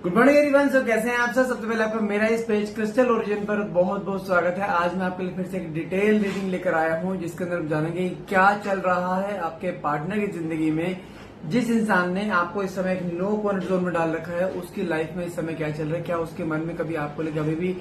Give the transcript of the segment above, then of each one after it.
Good morning everyone. सो कैसे हैं आप सब? सबसे पहले आपका मेरा इस पेज क्रिस्टल ओरिजिन पर बहुत बहुत स्वागत है। आज मैं आपके लिए फिर से एक डिटेल रीडिंग लेकर आया हूं जिसके अंदर हम जानेंगे क्या चल रहा है आपके पार्टनर की जिंदगी में। जिस इंसान ने आपको इस समय एक नो कॉन्फिडेंस जोन में डाल रखा है उसकी लाइफ में इस समय क्या चल रहा है, क्या उसके मन में कभी आपको लेकर अभी भी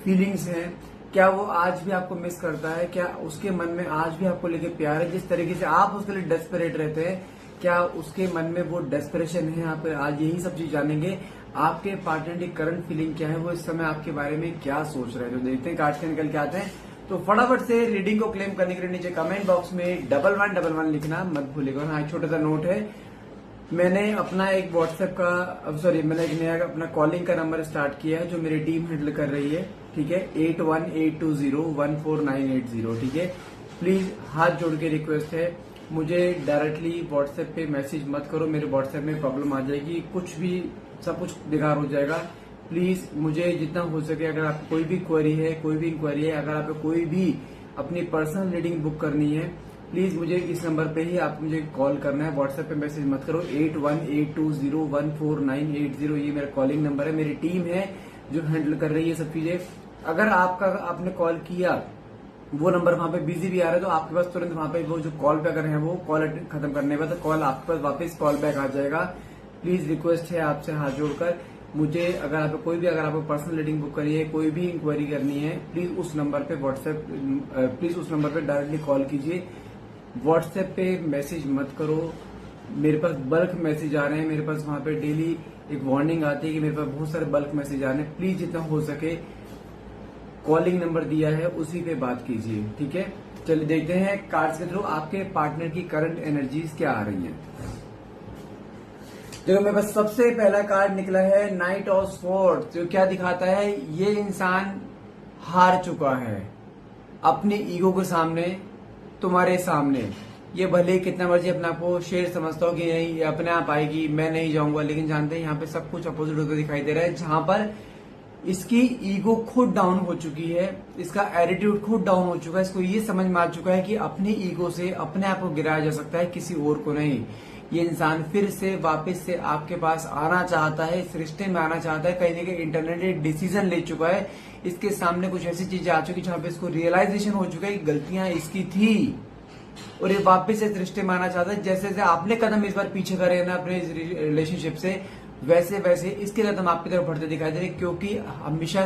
फीलिंग्स हैं, क्या वो आज भी आपको मिस करता है, क्या उसके मन में आज भी आपको लेकर प्यार है, जिस तरीके से आप उसके लिए डेस्परेट रहते हैं क्या उसके मन में वो डेस्परेशन है। आप आज यही सब चीज जानेंगे। आपके पार्टनर की करंट फीलिंग क्या है, वो इस समय आपके बारे में क्या सोच रहे हैं, तो देखते हैं कार्ड से निकल के आते हैं। तो फटाफट से रीडिंग को क्लेम करने के लिए नीचे कमेंट बॉक्स में 1111 लिखना मत भूलिएगा। हाँ, एक छोटा सा नोट है, मैंने अपना एक व्हाट्सएप का मैंने एक नया अपना कॉलिंग का नंबर स्टार्ट किया है जो मेरी टीम हैंडल कर रही है। ठीक है, 8182014980। ठीक है, प्लीज हाथ जोड़ के रिक्वेस्ट है, मुझे डायरेक्टली व्हाट्सएप पे मैसेज मत करो। मेरे व्हाट्सएप में प्रॉब्लम आ जाएगी, कुछ भी सब कुछ बेकार हो जाएगा। प्लीज मुझे जितना हो सके, अगर आपको कोई भी क्वेरी है, कोई भी इंक्वायरी है, अगर आपको कोई भी अपनी पर्सनल रीडिंग बुक करनी है, प्लीज मुझे इस नंबर पे ही आप मुझे कॉल करना है। व्हाट्सएप पे मैसेज मत करो। 8182014980 ये मेरा कॉलिंग नंबर है। मेरी टीम है जो हैंडल कर रही है सब चीजें। अगर आपने कॉल किया, वो नंबर वहां पे बिजी भी आ रहा है, तो आपके पास तुरंत वहां पे वो जो कॉल पे अगर है वो कॉल खत्म करने के बाद कॉल आपके पास वापस कॉल बैक आ जाएगा। प्लीज रिक्वेस्ट है आपसे हाथ जोड़कर, मुझे अगर आपको पर्सनल रीडिंग बुक करनी है, कोई भी इंक्वायरी करनी है, प्लीज उस नंबर पे डायरेक्टली कॉल कीजिए। व्हाट्सएप पे मैसेज मत करो। मेरे पास बल्क मैसेज आ रहे हैं, मेरे पास वहां पे डेली एक वार्निंग आती है कि मेरे पास बहुत सारे बल्क मैसेज आ रहे हैं। प्लीज जितना हो सके कॉलिंग नंबर दिया है उसी पे बात कीजिए। ठीक है, चलिए देखते हैं कार्ड्स के थ्रू आपके पार्टनर की करंट एनर्जीज क्या आ रही हैं। देखो, मेरे पास सबसे पहला कार्ड निकला है नाइट ऑफ स्वॉर्ड्स, जो क्या दिखाता है, ये इंसान हार चुका है अपनी ईगो के सामने, तुम्हारे सामने। ये भले कितना मर्जी अपने आप को शेर समझता हो कि नहीं ये अपने आप आएगी, मैं नहीं जाऊंगा, लेकिन जानते हैं यहाँ पे सब कुछ अपोजिट होकर दिखाई दे रहा है। जहां पर इसकी ईगो खुद डाउन हो चुकी है, इसका एटीट्यूड खुद डाउन हो चुका है, इसको ये समझ में आ चुका है कि अपनी ईगो से अपने आप को गिराया जा सकता है, किसी और को नहीं। ये इंसान फिर से वापस से आपके पास आना चाहता है, इस रिश्ते में आना चाहता है। कहीं ना कहीं इंटरनली डिसीजन ले चुका है, इसके सामने कुछ ऐसी चीजें आ चुकी जहां पे इसको रियलाइजेशन हो चुका है कि गलतियां इसकी थी और ये वापस से इस रिश्ते में आना चाहता है। जैसे जैसे आपने कदम इस बार पीछे करे ना अपने रिलेशनशिप से, वैसे वैसे इसके कदम आपकी तरफ बढ़ते दिखाई दे रहे, क्योंकि हमेशा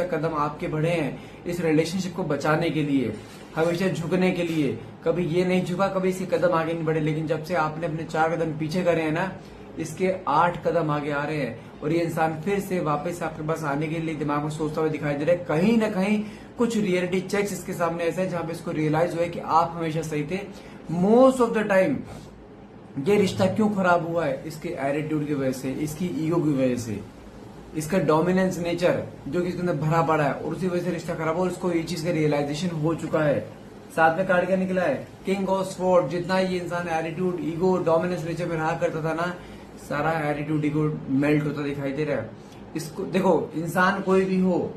कदम आपके बढ़े हैं इस रिलेशनशिप को बचाने के लिए, हमेशा झुकने के लिए। कभी ये नहीं झुका, कभी इसके कदम आगे नहीं बढ़े, लेकिन जब से आपने अपने 4 कदम पीछे करे हैं ना, इसके 8 कदम आगे आ रहे हैं और ये इंसान फिर से वापस आपके पास आने के लिए दिमाग में सोचता हुआ दिखाई दे रहा है। कहीं ना कहीं कुछ रियलिटी चेक्स इसके सामने ऐसा है जहां पे इसको रियलाइज हुआ है कि आप हमेशा सही थे। मोस्ट ऑफ द टाइम ये रिश्ता क्यों खराब हुआ है, इसके एटीट्यूड की वजह से, इसकी ईगो की वजह से, इसका डोमिनेंस नेचर जो कि इसके अंदर भरा पड़ा है, और उसी वजह से रिश्ता खराब हो, और इसको ये चीज का रियलाइजेशन हो चुका है। साथ में कार्ड क्या निकला है, किंग ऑफ स्वॉर्ड। जितना ये इंसान एटीट्यूड, ईगो, डोमिनेंस नेचर में रहा करता था ना, सारा एटीट्यूड, ईगो मेल्ट होता दिखाई दे रहा है इसको। देखो, इंसान कोई भी हो,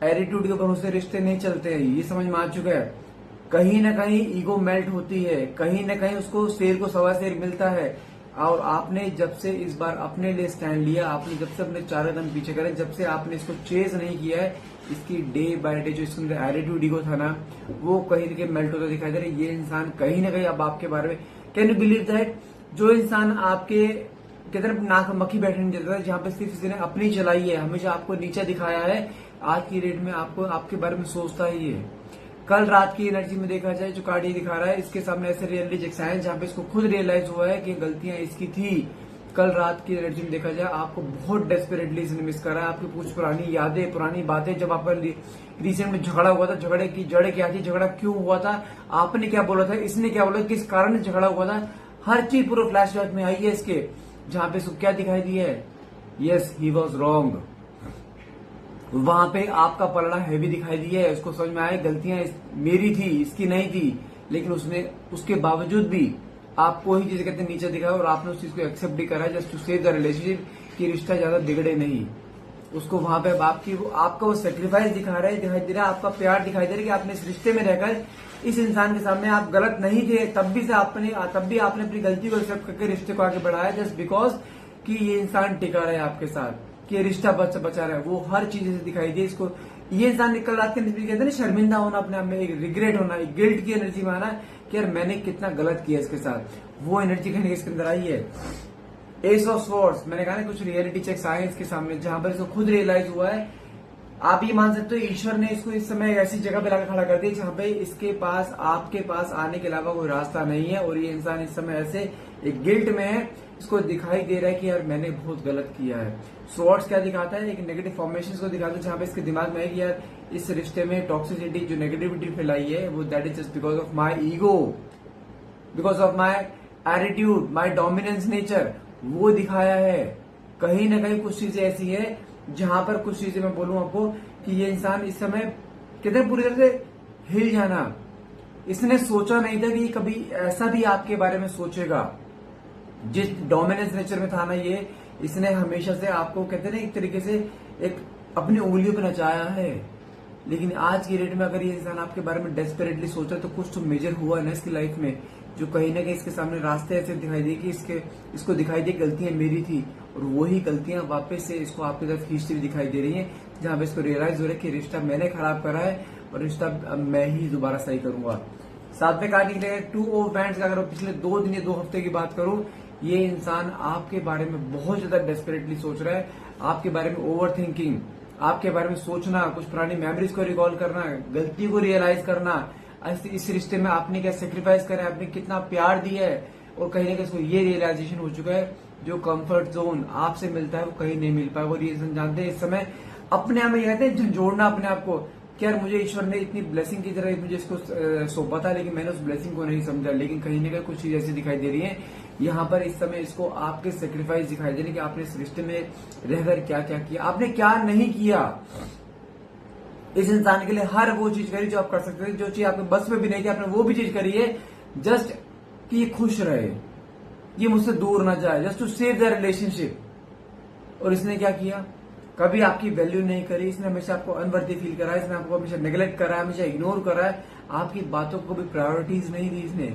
एटीट्यूड के भरोसे रिश्ते नहीं चलते हैं, ये समझ में आ चुका है। कहीं ना कहीं ईगो मेल्ट होती है, कहीं ना कहीं उसको शेर को सवा शेर मिलता है। और आपने जब से इस बार अपने लिए स्टैंड लिया, आपने जब से अपने 4 कदम पीछे करे, जब से आपने इसको चेज नहीं किया है, इसकी डे बाय डे जो इसके अंदर एटीट्यूड, ईगो था ना, वो कहीं ना कहीं मेल्ट होता दिखाई दे रहा है। ये इंसान कहीं ना कहीं अब आपके बारे में, कैन यू बिलीव दैट, जो इंसान आपके कहते हैं नाक मक्खी बैठने नहीं देता, जहां पे सिर्फ इसने अपनी चलाई है, हमेशा आपको नीचा दिखाया है, आज की डेट में आपको आपके बारे में सोचता ही है। कल रात की एनर्जी में देखा जाए, जो कार्ड ये दिखा रहा है, इसके सामने ऐसे रियलिटी चेक्स आए जहां पे इसको खुद रियलाइज हुआ है कि गलतियां इसकी थी। कल रात की एनर्जी में देखा जाए, आपको बहुत डेस्परेटली इसने मिस करा है। आपकी कुछ पुरानी यादें, पुरानी बातें, जब आपका रिसेंट में झगड़ा हुआ था, झगड़े की जड़ क्या थी, झगड़ा क्यों हुआ था, आपने क्या बोला था, इसने क्या बोला, किस कारण झगड़ा हुआ था, हर चीज पूरा फ्लैशबैक में आई है इसके, जहां पे इसको क्या दिखाई दिया है, यस ही वॉज रॉन्ग। वहां पे आपका पलड़ा हैवी दिखाई दिया है, उसको समझ में आया गलतियां मेरी थी, इसकी नहीं थी, लेकिन उसने उसके बावजूद भी आपको ही चीज कहते नीचे दिखाया और आपने उस चीज को एक्सेप्ट भी करा just to save the relationship, कि रिश्ता ज्यादा बिगड़े नहीं। उसको वहां पे आपका वो सेक्रीफाइस दिखाई दे रहा है, आपका प्यार दिखाई दे रहा है कि आपने इस रिश्ते में रहकर इस इंसान के सामने आप गलत नहीं थे, तब भी आपने अपनी गलती को एक्सेप्ट करके रिश्ते को आगे बढ़ाया, जस्ट बिकॉज कि ये इंसान टिका रहे आपके साथ। कि ये रिश्ता बचा रहा है, वो हर चीज से दिखाई दे इसको। ये इंसान कल रात के नतीजे कहते हैं ना, शर्मिंदा होना अपने आप में, एक रिग्रेट होना, एक गिल्ट की एनर्जी में आना कि यार मैंने कितना गलत किया इसके साथ, वो एनर्जी कहीं इसके अंदर आई है। एस ऑफ स्वॉर्ड्स, मैंने कहा ना कुछ रियलिटी चेक्स आए इसके सामने जहां पर इसको खुद रियलाइज हुआ है। आप ये मान सकते हो ईश्वर ने इसको इस समय ऐसी जगह पे लाकर खड़ा कर दिया जहां पे इसके पास आपके पास आने के अलावा कोई रास्ता नहीं है, और ये इंसान इस समय ऐसे एक गिल्ट में है, इसको दिखाई दे रहा है कि यार मैंने बहुत गलत किया है। स्वॉर्ड्स क्या दिखाता है, एक नेगेटिव फॉर्मेशन को दिखाता है जहां पे इसके दिमाग में है कि यार इस रिश्ते में टॉक्सिसिटी जो नेगेटिविटी फैलाई है वो that is just because of my ego, because of my attitude, my dominance nature, वो दिखाया है। कहीं ना कहीं कुछ चीजें ऐसी है जहां पर कुछ चीजें मैं बोलूं आपको कि ये इंसान इस समय कितने पूरी तरह से हिल जाना, इसने सोचा नहीं था कि कभी ऐसा भी आपके बारे में सोचेगा। जिस डोमिनेंस नेचर में था ना ये, इसने हमेशा से आपको कहते हैं ना एक तरीके से एक अपनी उंगलियों पर नचाया है। लेकिन आज की डेट में अगर ये इंसान आपके बारे में डेस्परेटली सोचा तो कुछ तो मेजर हुआ ना इसकी लाइफ में, जो कहीं ना कहीं इसके सामने रास्ते ऐसे दिखाई दे कि इसको दिखाई दे गलतियां मेरी थी, और वही गलतियां वापस से इसको आपकी तरफ खींचती हुई दिखाई दे रही हैं, जहां पे इसको रियलाइज हो रहा है कि रिश्ता मैंने खराब करा है और रिश्ता मैं ही दोबारा सही करूंगा। साथ में कार्ड निकलेगा टू ऑफ वैंड्स का। अगर पिछले 2 दिन या 2 हफ्ते की बात करूं, ये इंसान आपके बारे में बहुत ज्यादा डेस्परेटली सोच रहा है, आपके बारे में ओवर थिंकिंग, आपके बारे में सोचना, कुछ पुरानी मेमोरीज को रिकॉल करना, गलती को रियलाइज करना, इस रिश्ते में आपने क्या सेक्रीफाइस करा है, आपने कितना प्यार दिया है, और कहीं ना कहीं इसको ये रियलाइजेशन हो चुका है जो कंफर्ट जोन आपसे मिलता है वो कहीं नहीं मिल पाएगा। और ये इंसान जानते हैं इस समय अपने आप में कहते हैं झंझोड़ना अपने आप को कि यार मुझे ईश्वर ने इतनी ब्लेसिंग की तरह मुझे इसको सौंपा था, लेकिन मैंने उस ब्लेसिंग को नहीं समझा। लेकिन कहीं ना कहीं कुछ चीज ऐसी दिखाई दे रही है यहाँ पर इस समय इसको आपके सेक्रीफाइस दिखाई दे रही है कि आपने इस रिश्ते में रहकर क्या क्या किया, आपने क्या नहीं किया। इस इंसान के लिए हर वो चीज करी जो आप कर सकते थे, जो चीज आपके बस में भी नहीं थी आपने वो भी चीज करी है, जस्ट कि ये खुश रहे, ये मुझसे दूर ना जाए, just to save the relationship. और इसने क्या किया, कभी आपकी वैल्यू नहीं करी, इसने हमेशा आपको अनवर्दी फील करा है, इसने आपको हमेशा नेग्लेक्ट करा है, हमेशा इग्नोर करा है, आपकी बातों को भी प्रायोरिटीज नहीं दी इसने।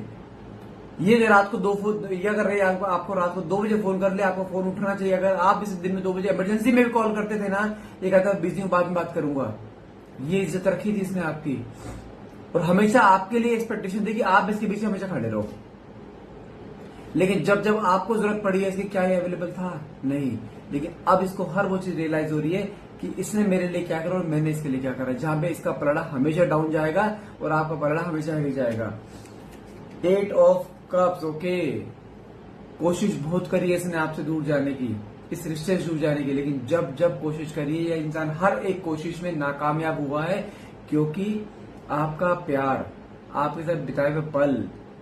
ये रात को ये अगर आपको रात को 2 बजे फोन कर ले, आपको फोन उठाना चाहिए। अगर आप इस दिन में 2 बजे इमरजेंसी में भी कॉल करते थे ना, ये कहता बिजी हूं, बाद में बात करूंगा। ये इज्जत रखी थी इसने आपकी, और हमेशा आपके लिए एक्सपेक्टेशन थी कि आप इसके पीछे हमेशा खड़े रहो। लेकिन जब जब आपको जरूरत पड़ी है इसकी, क्या ये अवेलेबल था? नहीं। लेकिन अब इसको हर वो चीज रियलाइज हो रही है कि इसने मेरे लिए क्या करा और मैंने इसके लिए क्या करा, जहां पे इसका पलड़ा हमेशा डाउन जाएगा और आपका पलड़ा हमेशा हिल जाएगा। 8 ऑफ कप्स, ओके। कोशिश बहुत करी है इसने आपसे दूर जाने की, इस रिश्ते से दूर जाने की, लेकिन जब जब कोशिश करी है, यह इंसान हर एक कोशिश में नाकामयाब हुआ है, क्योंकि आपका प्यार, आपके साथ बिताए हुए पल,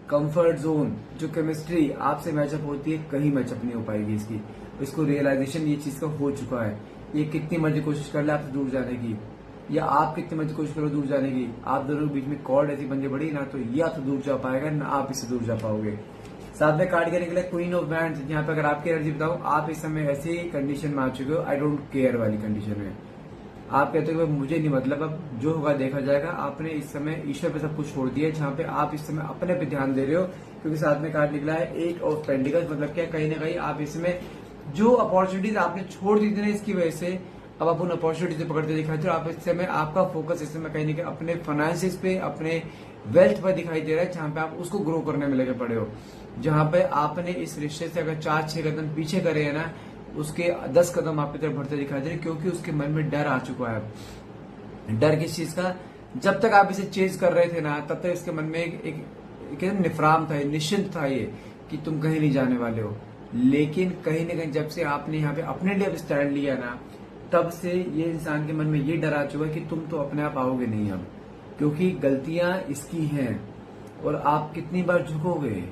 कंफर्ट जोन, जो केमिस्ट्री आपसे मैचअप होती है, कहीं मैचअप नहीं हो पाएगी इसकी। इसको रियलाइजेशन ये चीज का हो चुका है। ये कितनी मर्जी कोशिश कर ले आपसे दूर जाने की, या आप कितनी मर्जी कोशिश करो दूर जाने की, आप दोनों के बीच में कॉर्ड ऐसी बन पड़ी ना, तो ये आपसे दूर जा पाएगा ना आप इससे दूर जा पाओगे। साथ में कार्ड करने के लिए क्वीन ऑफ वैंड्स। यहाँ पे अगर आपकी एनर्जी बताऊं, आप इस समय ऐसी कंडीशन में आ चुके हो, आई डोंट केयर वाली कंडीशन में। आप कहते हो मुझे नहीं मतलब, अब जो होगा देखा जाएगा। आपने इस समय ईश्वर पे सब कुछ छोड़ दिया है, जहां पे आप इस समय अपने पे ध्यान दे रहे हो, क्योंकि साथ में कार्ड निकला है 8 ऑफ पेंटिकल्स। मतलब क्या, कहीं ना कहीं आप इसमें जो अपॉर्चुनिटीज आपने छोड़ दी थी ना, इसकी वजह से अब आप उन अपॉर्चुनिटी से पकड़ते दिखाई दे। आप इस समय आपका फोकस इस समय कहीं ना कहीं अपने फाइनेंसिस पे, अपने वेल्थ पर दिखाई दे रहा है, जहां पे आप उसको ग्रो करने में लगे पड़े हो। जहां पे आपने इस रिश्ते से अगर 4-6 कदम पीछे करे है ना, उसके 10 कदम आपकी तरफ बढ़ते दिखाई दे रहे, क्योंकि उसके मन में डर आ चुका है। डर किस चीज का? जब तक आप इसे चेज कर रहे थे ना, तब तक इसके मन में एक निफराम था, निश्चिंत था ये कि तुम कहीं नहीं जाने वाले हो। लेकिन कहीं ना कहीं जब से आपने यहाँ पे अपने लिए अब स्टैंड लिया ना, तब से ये इंसान के मन में ये डर आ चुका है कि तुम तो अपने आप आओगे नहीं अब, क्योंकि गलतियां इसकी हैं। और आप कितनी बार झुकोगे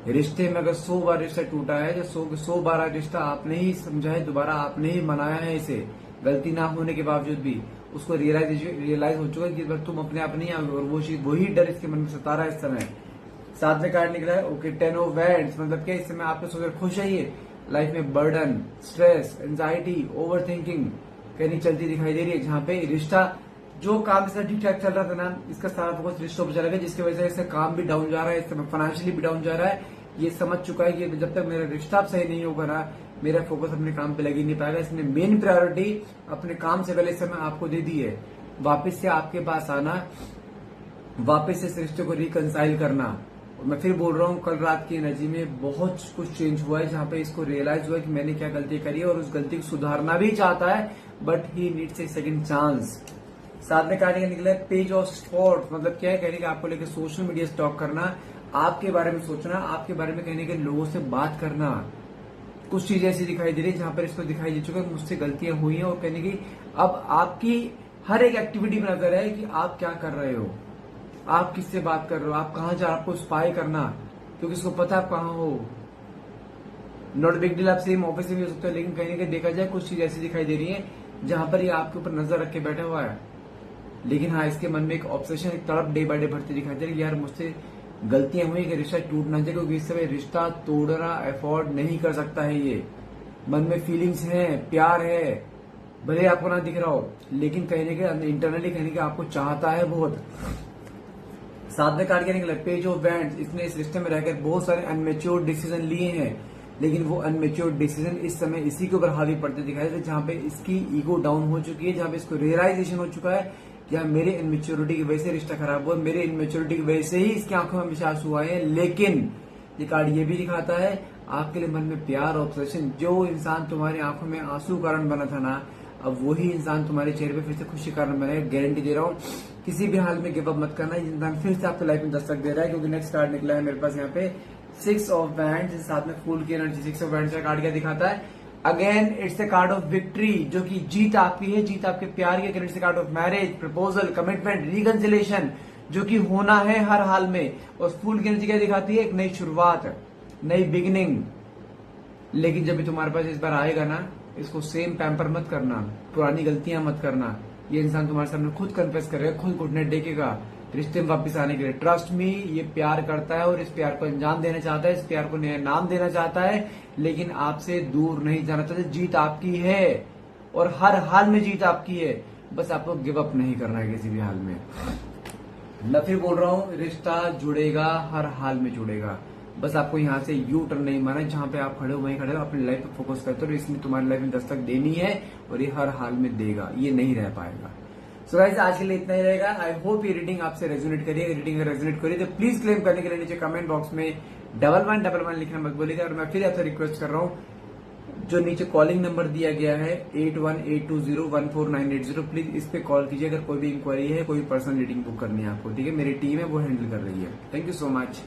रिश्ते में? अगर 100 बार रिश्ता टूटा है, जो 100 बार रिश्ता आपने ही समझा है, दोबारा आपने ही मनाया है इसे, गलती ना होने के बावजूद भी उसको रियलाइज हो चुका है कि तुम अपने आप नहीं आओगे, और वो चीज, वही डर इसके मन में सता रहा है इस समय। साथ में कार्ड निकला है ओके 10 ऑफ वैंड्स। मतलब क्या, इस समय आपको सोचकर खुश है, ये लाइफ में burden, stress, anxiety, over thinking कहीं चलती दिखाई दे रही है, जहां पे रिश्ता जो काम इसका ठीक ठाक चल रहा था ना, इसका सारा फोकस रिश्तों पर चला गया, जिसकी वजह से इसका काम भी डाउन जा रहा है, इस समय फाइनेंशियली भी डाउन जा रहा है। ये समझ चुका है कि जब तक मेरा रिश्ता सही नहीं होगा ना, मेरा फोकस अपने काम पे लग ही नहीं पाएगा। इसने मेन प्रायोरिटी अपने काम से पहले इस समय आपको दे दी है। वापस से आपके पास आना, वापस से इस रिश्ते को रिकंसाइल करना। और मैं फिर बोल रहा हूँ, कल रात की एनर्जी में बहुत कुछ चेंज हुआ है, जहां पे इसको रियलाइज हुआ है कि मैंने क्या गलती करी है और उस गलती को सुधारना भी चाहता है, but he needs a second chance. साथ में कहने का निकला है पेज ऑफ स्पोर्ट, मतलब क्या है, कहने का आपको लेकर सोशल मीडिया स्टॉक करना, आपके बारे में सोचना, आपके बारे में कहने के लोगों से बात करना। कुछ चीजें ऐसी दिखाई दे रही है जहां पर इसको दिखाई दे चुका है मुझसे गलतियां हुई हैं, और कहने की अब आपकी हर एक एक्टिविटी में नजर है कि आप क्या कर रहे हो, आप किससे बात कर रहे हो, आप कहां जा, आपको स्पाई करना, क्योंकि इसको पता है आप कहां हो। नॉट बिग डील, आप सेम ऑफिस में भी हो सकते हो, लेकिन कहीं ना कहीं देखा जाए कुछ चीज ऐसी दिखाई दे रही है जहां पर ये आपके ऊपर नजर रख के बैठा हुआ है। लेकिन हाँ, इसके मन में एक ऑब्सेशन, एक तड़प डे बाय डे बढ़ती दिखाई दे रही है, यार मुझसे गलतियां हुई कि रिश्ता टूट ना जाए, क्योंकि इस समय रिश्ता तोड़ना अफोर्ड नहीं कर सकता है। ये मन में फीलिंग्स हैं, प्यार है, भले आपको ना दिख रहा हो, लेकिन कहने के इंटरनली कहने के आपको चाहता है बहुत। साथ में कार्ड के निकला पेज ऑफ वैंड्स, इसने इस रिश्ते में रहकर बहुत सारे अनमेच्योर डिसीजन लिए हैं, लेकिन वो अनमेच्योर डिसीजन इस समय इसी के ऊपर हावी पड़ते दिखाई दे, जहां पे इसकी ईगो डाउन हो चुकी है, जहां पे इसको रियलाइजेशन हो चुका है कि मेरे इनमेच्योरिटी की वजह से रिश्ता खराब हुआ, मेरे इनमेच्योरिटी की वजह से ही इसकी आंखों में हमेशा आंसू आए हैं। लेकिन ये कार्ड ये भी दिखाता है आपके लिए मन में प्यार, ऑब्सेशन, जो इंसान तुम्हारी आंखों में आंसू कारण बना था ना, अब वही इंसान तुम्हारे चेहरे पे फिर से खुशी कारण बनेगा। गारंटी दे रहा हूँ, किसी भी हाल में गिव अप मत करना। ये इंसान फिर से आपकी लाइफ में दस्तक दे रहा है, क्योंकि नेक्स्ट कार्ड निकला है मेरे पास यहाँ पे 6 ऑफ वैंड्स, साथ में फूल की एनर्जी। 6 ऑफ वैंड्स का कार्ड क्या दिखाता है? Again it's a card of victory, जो कि जीत आपकी है, जीत आपके प्यार की। It's a card of marriage, proposal, commitment, reconciliation, जो कि होना है हर हाल में। और फूल की एनर्जी क्या दिखाती है? एक नई शुरुआत, नई बिगिनिंग। लेकिन जब भी तुम्हारे पास इस बार आएगा ना, इसको सेम पैम्पर मत करना, पुरानी गलतियां मत करना। ये इंसान तुम्हारे सामने खुद कन्फेस करेगा, खुद घुटने टेकेगा रिश्ते में वापस आने के लिए। ट्रस्ट मी, ये प्यार करता है और इस प्यार को अंजाम देना चाहता है, इस प्यार को नया नाम देना चाहता है, लेकिन आपसे दूर नहीं जाना चाहता। जीत आपकी है और हर हाल में जीत आपकी है, बस आपको गिव अप नहीं करना है किसी भी हाल में। मैं फिर बोल रहा हूँ, रिश्ता जुड़ेगा, हर हाल में जुड़ेगा। बस आपको यहाँ से यू टर्न नहीं मारना है, जहां पे आप खड़े हो वहीं खड़े हो, अपनी लाइफ पे फोकस करते हो। इसमें तुम्हारी लाइफ में दस्तक देनी है और ये हर हाल में देगा, ये नहीं रह पाएगा। सो गाइस, आज के लिए इतना ही रहेगा। आई होप ये रीडिंग आपसे रेजोनेट करिए। रीडिंग अगर रेजोनेट करिए तो प्लीज क्लेम करने के लिए नीचे कमेंट बॉक्स में 1111 लिखना मत बोलिएगा। और मैं फिर आपसे रिक्वेस्ट कर रहा हूँ, जो नीचे कॉलिंग नंबर दिया गया है 8182014980, प्लीज इस पे कॉल कीजिए अगर कोई भी इंक्वायरी है, कोई पर्सनल रीडिंग बुक करनी है आपको, ठीक है? मेरी टीम है वो हैंडल कर रही है। Thank you so much.